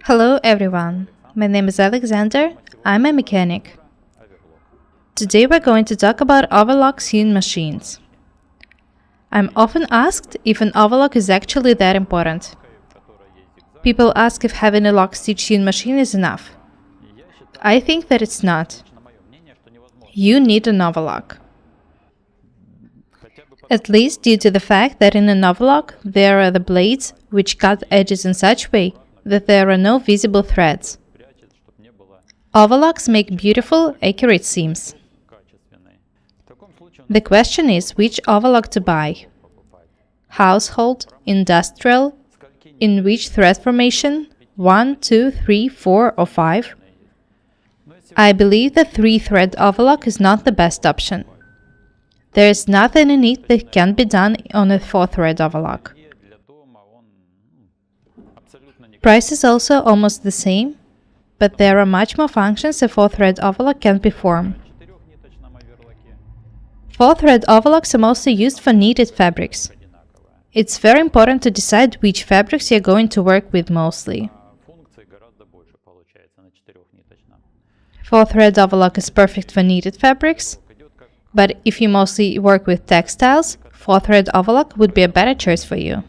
Hello everyone, my name is Alexander, I'm a mechanic. Today we're going to talk about overlock sewing machines. I'm often asked if an overlock is actually that important. People ask if having a lock-stitch sewing machine is enough. I think that it's not. You need an overlock. At least due to the fact that in an overlock there are the blades which cut edges in such way that there are no visible threads. Overlocks make beautiful, accurate seams. The question is which overlock to buy. Household, industrial, in which thread formation, 1, 2, 3, 4 or 5? I believe the 3-thread overlock is not the best option. There is nothing in it that can be done on a 4-thread overlock. Price is also almost the same, but there are much more functions a 4-thread overlock can perform. 4-thread overlocks are mostly used for knitted fabrics. It's very important to decide which fabrics you're going to work with mostly. 4-thread overlock is perfect for knitted fabrics, but if you mostly work with textiles, 4-thread overlock would be a better choice for you.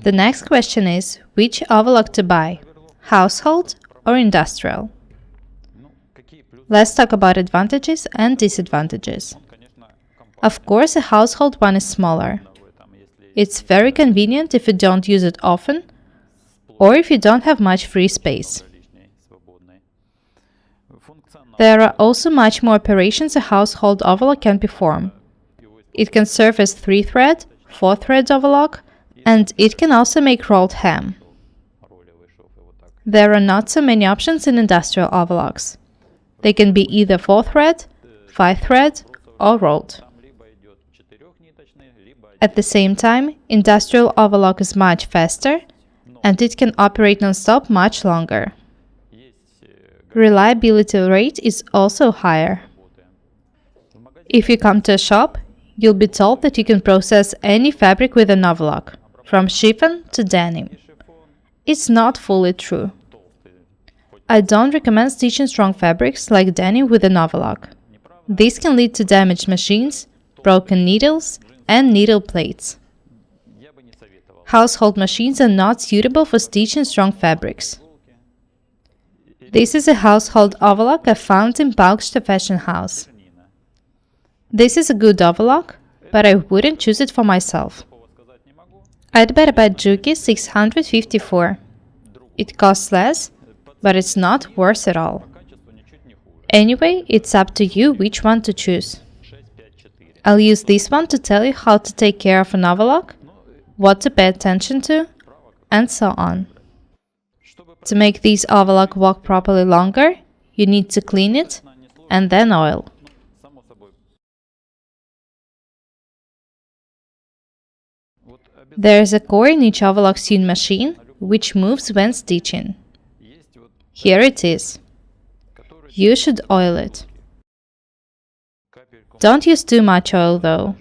The next question is, which overlock to buy, household or industrial? Let's talk about advantages and disadvantages. Of course, a household one is smaller. It's very convenient if you don't use it often or if you don't have much free space. There are also much more operations a household overlock can perform. It can serve as 3-thread, 4-thread overlock, and it can also make rolled hem. There are not so many options in industrial overlocks. They can be either 4-thread, 5-thread, or rolled. At the same time, industrial overlock is much faster, and it can operate non-stop much longer. Reliability rate is also higher. If you come to a shop, you'll be told that you can process any fabric with an overlock, from chiffon to denim. It's not fully true. I don't recommend stitching strong fabrics like denim with an overlock. This can lead to damaged machines, broken needles, and needle plates. Household machines are not suitable for stitching strong fabrics. This is a household overlock I found in Balksta Fashion House. This is a good overlock, but I wouldn't choose it for myself. I'd better buy Juki 654. It costs less, but it's not worse at all. Anyway, it's up to you which one to choose. I'll use this one to tell you how to take care of an overlock, what to pay attention to, and so on. To make this overlock work properly longer, you need to clean it and then oil. There is a core in each overlock sewing machine which moves when stitching. Here it is. You should oil it. Don't use too much oil though.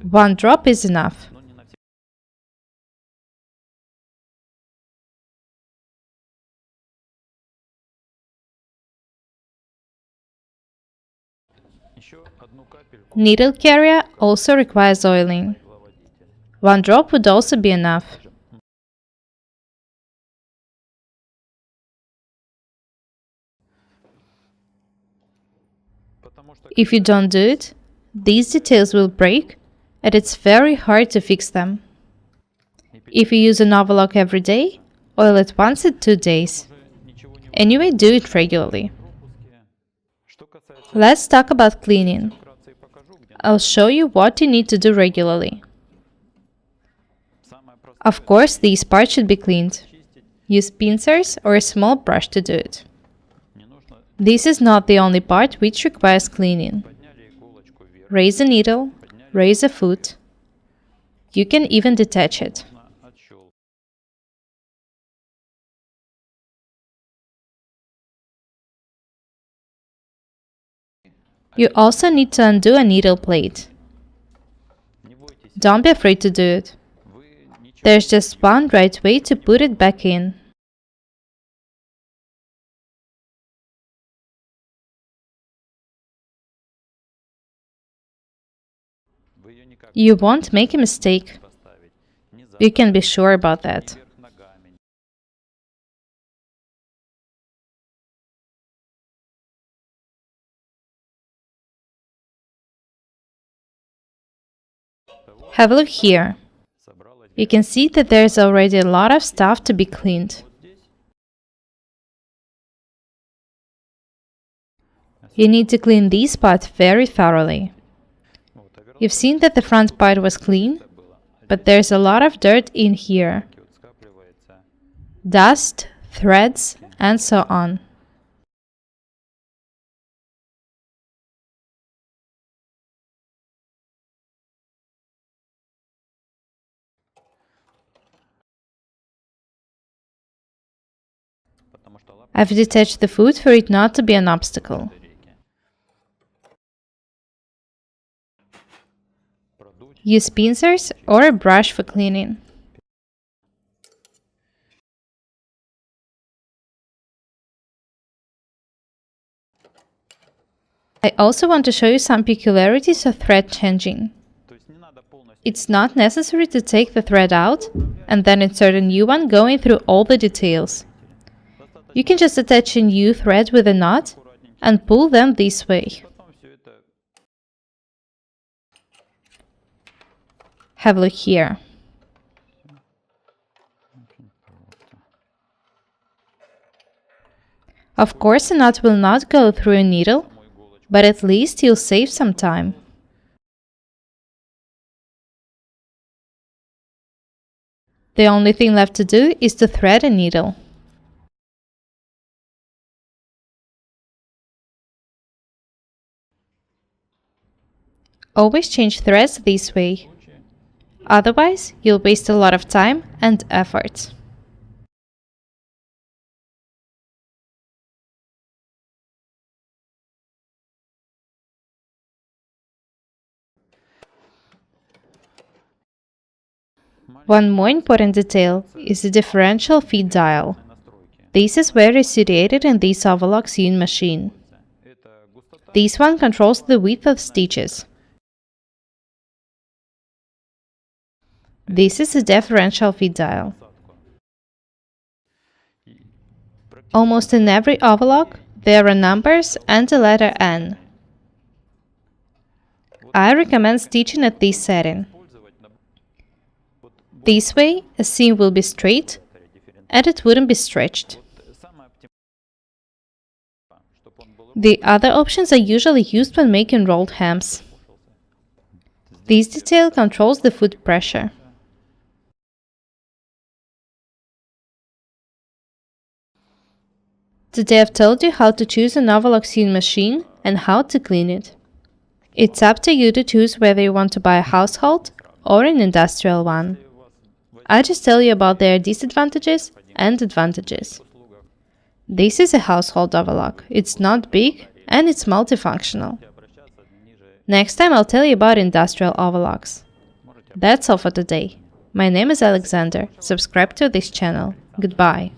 1 drop is enough. Needle carrier also requires oiling. 1 drop would also be enough. If you don't do it, these details will break, and it's very hard to fix them. If you use an overlock every day, oil it once in 2 days. Anyway, do it regularly. Let's talk about cleaning. I'll show you what you need to do regularly. Of course, these parts should be cleaned. Use pincers or a small brush to do it. This is not the only part which requires cleaning. Raise a needle, raise a foot. You can even detach it. You also need to undo a needle plate. Don't be afraid to do it. There's just one right way to put it back in. You won't make a mistake. You can be sure about that. Have a look here. You can see that there's already a lot of stuff to be cleaned. You need to clean this part very thoroughly. You've seen that the front part was clean, but there's a lot of dirt in here. Dust, threads, and so on. I've detached the food for it not to be an obstacle. Use pincers or a brush for cleaning. I also want to show you some peculiarities of thread changing. It's not necessary to take the thread out and then insert a new one going through all the details. You can just attach a new thread with a knot and pull them this way. Have a look here. Of course, a knot will not go through a needle, but at least you'll save some time. The only thing left to do is to thread a needle. Always change threads this way. Otherwise, you'll waste a lot of time and effort. One more important detail is the differential feed dial. This is where it's situated in this overlock sewing machine. This one controls the width of stitches. This is a differential feed dial. Almost in every overlock, there are numbers and the letter N. I recommend stitching at this setting. This way, a seam will be straight and it wouldn't be stretched. The other options are usually used when making rolled hems. This detail controls the foot pressure. Today I've told you how to choose an overlock sewing machine and how to clean it. It's up to you to choose whether you want to buy a household or an industrial one. I just tell you about their disadvantages and advantages. This is a household overlock. It's not big and it's multifunctional. Next time I'll tell you about industrial overlocks. That's all for today. My name is Alexander. Subscribe to this channel. Goodbye.